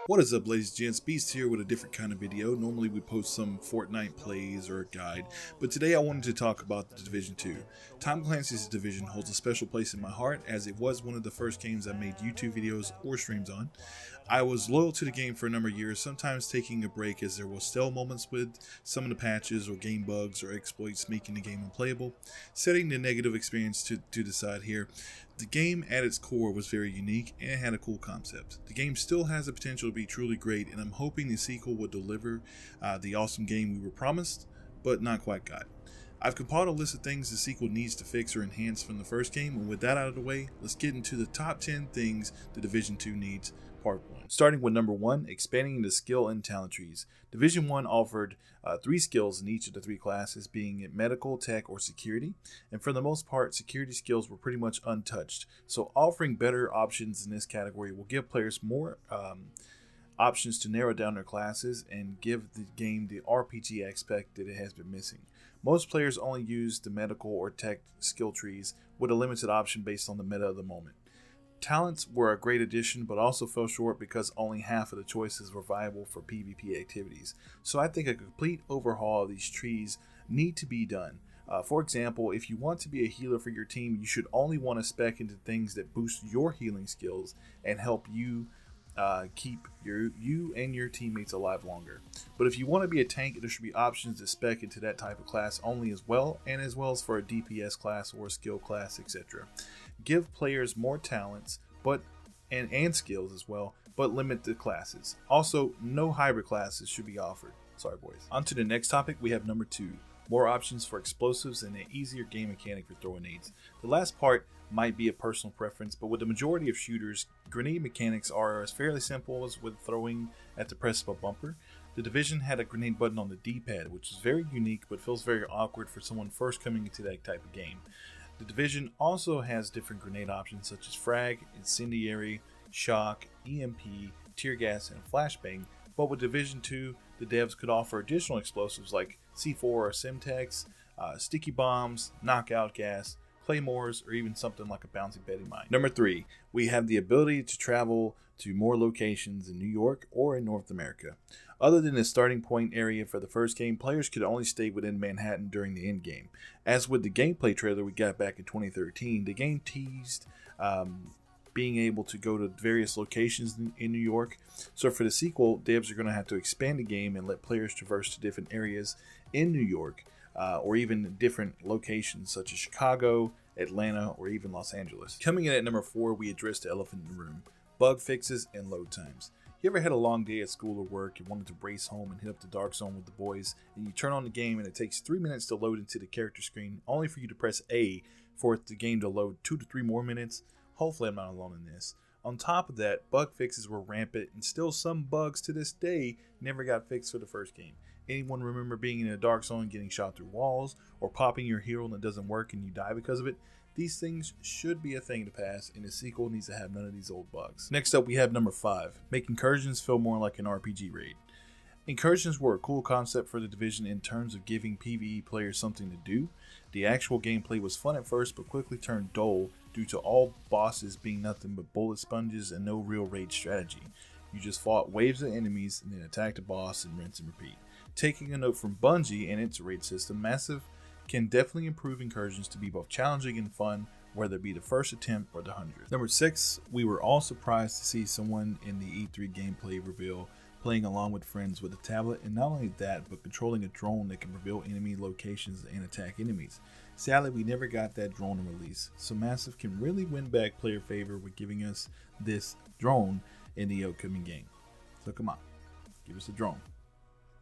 What is up, ladies and gents? Beast here with a different kind of video. Normally we post some Fortnite plays or a guide, but today I wanted to talk about the Division 2. Tom Clancy's Division holds a special place in my heart as it was one of the first games I made YouTube videos or streams on. I was loyal to the game for a number of years, sometimes taking a break as there were stale moments with some of the patches or game bugs or exploits making the game unplayable. Setting the negative experience to the side here, the game at its core was very unique and it had a cool concept. The game still has the potential to be truly great, and I'm hoping the sequel will deliver the awesome game we were promised, but not quite got. I've compiled a list of things the sequel needs to fix or enhance from the first game, and with that out of the way, let's get into the top 10 things the Division 2 needs. Part 1. Starting with number 1, expanding the skill and talent trees. Division 1 offered 3 skills in each of the 3 classes, being it medical, tech, or security, and for the most part, security skills were pretty much untouched, so offering better options in this category will give players more options to narrow down their classes and give the game the RPG aspect that it has been missing. Most players only use the medical or tech skill trees with a limited option based on the meta of the moment. Talents were a great addition, but also fell short because only half of the choices were viable for PvP activities. So I think a complete overhaul of these trees need to be done. For example, if you want to be a healer for your team, you should only want to spec into things that boost your healing skills and help you keep you and your teammates alive longer. But if you want to be a tank, there should be options to spec into that type of class only as well as for a DPS class or a skill class, etc. Give players more talents and skills as well, but limit the classes. Also, no hybrid classes should be offered. Sorry boys. On to the next topic, we have number 2. More options for explosives and an easier game mechanic for throwing nades. The last part might be a personal preference, but with the majority of shooters, grenade mechanics are as fairly simple as with throwing at the press of a bumper. The Division had a grenade button on the D-pad, which is very unique but feels very awkward for someone first coming into that type of game. The Division also has different grenade options such as frag, incendiary, shock, EMP, tear gas, and flashbang, but with Division 2, the devs could offer additional explosives like C4 or Semtex, sticky bombs, knockout gas, claymores, or even something like a bouncy Betty mine. Number 3, we have the ability to travel to more locations in New York or in North America. Other than the starting point area for the first game, players could only stay within Manhattan during the end game. As with the gameplay trailer we got back in 2013, the game teased being able to go to various locations in New York. So for the sequel, devs are going to have to expand the game and let players traverse to different areas in New York, or even different locations such as Chicago, Atlanta, or even Los Angeles. Coming in at number 4, we address the elephant in the room: bug fixes and load times. You ever had a long day at school or work, you wanted to race home and hit up the dark zone with the boys, and you turn on the game and it takes 3 minutes to load into the character screen, only for you to press A for the game to load 2 to 3 more minutes? Hopefully I'm not alone in this. On top of that, bug fixes were rampant, and still some bugs to this day never got fixed for the first game. Anyone remember being in a dark zone, getting shot through walls, or popping your hero and it doesn't work and you die because of it? These things should be a thing to pass, and the sequel needs to have none of these old bugs. Next up, we have number 5, make incursions feel more like an RPG raid. Incursions were a cool concept for the Division in terms of giving PvE players something to do. The actual gameplay was fun at first, but quickly turned dull due to all bosses being nothing but bullet sponges and no real raid strategy. You just fought waves of enemies and then attacked a boss and rinse and repeat. Taking a note from Bungie and its raid system, Massive can definitely improve incursions to be both challenging and fun, whether it be the first attempt or the 100th. Number 6, we were all surprised to see someone in the E3 gameplay reveal playing along with friends with a tablet, and not only that, but controlling a drone that can reveal enemy locations and attack enemies. Sadly, we never got that drone release, so Massive can really win back player favor with giving us this drone in the upcoming game. So come on, give us a drone.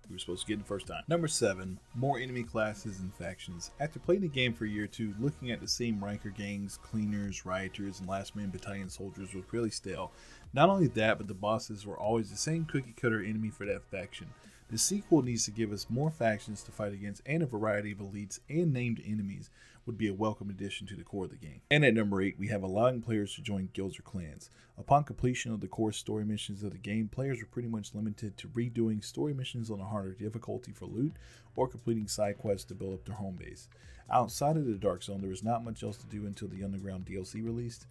We were supposed to get it the first time. Number 7, more enemy classes and factions. After playing the game for a year or two, looking at the same ranker gangs, cleaners, rioters, and last man battalion soldiers was really stale. Not only that, but the bosses were always the same cookie cutter enemy for that faction. The sequel needs to give us more factions to fight against, and a variety of elites and named enemies would be a welcome addition to the core of the game. And at number 8, we have allowing players to join guilds or clans. Upon completion of the core story missions of the game, players were pretty much limited to redoing story missions on a harder difficulty for loot, or completing side quests to build up their home base. Outside of the Dark Zone, there was not much else to do until the Underground DLC released.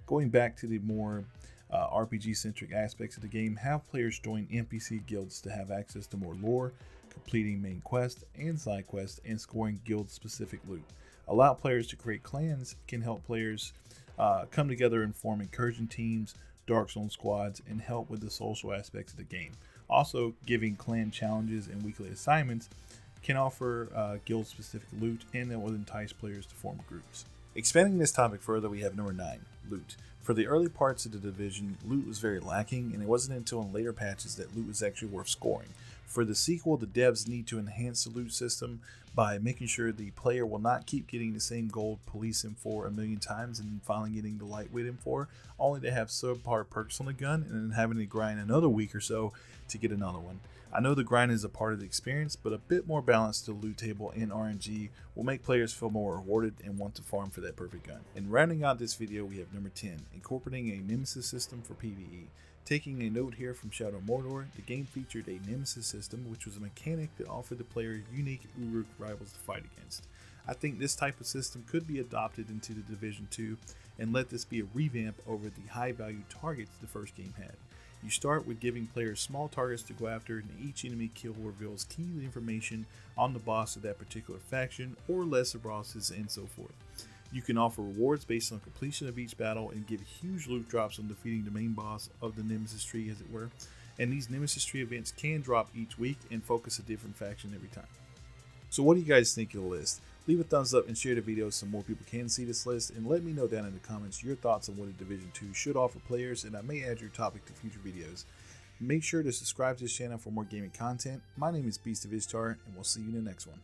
Going back to the more RPG-centric aspects of the game, have players join NPC guilds to have access to more lore, completing main quests and side quests, and scoring guild-specific loot. Allow players to create clans can help players come together and form incursion teams, dark zone squads, and help with the social aspects of the game. Also, giving clan challenges and weekly assignments can offer guild-specific loot, and that will entice players to form groups. Expanding this topic further, we have number 9, loot. For the early parts of the division, loot was very lacking, and it wasn't until in later patches that loot was actually worth scoring. For the sequel, the devs need to enhance the loot system by making sure the player will not keep getting the same gold police M4 a million times and then finally getting the lightweight M4, only to have subpar perks on the gun and then having to grind another week or so to get another one. I know the grind is a part of the experience, but a bit more balance to the loot table and RNG will make players feel more rewarded and want to farm for that perfect gun. And rounding out this video, we have number 10, incorporating a nemesis system for PvE. Taking a note here from Shadow of Mordor, the game featured a nemesis system, which was a mechanic that offered the player unique Uruk rivals to fight against. I think this type of system could be adopted into the Division 2 and let this be a revamp over the high value targets the first game had. You start with giving players small targets to go after, and each enemy kill reveals key information on the boss of that particular faction, or lesser bosses, and so forth. You can offer rewards based on completion of each battle and give huge loot drops on defeating the main boss of the Nemesis tree, as it were. And these Nemesis tree events can drop each week and focus a different faction every time. So what do you guys think of the list? Leave a thumbs up and share the video so more people can see this list, and let me know down in the comments your thoughts on what a Division 2 should offer players, and I may add your topic to future videos. Make sure to subscribe to this channel for more gaming content. My name is Beast of Ishtar, and we'll see you in the next one.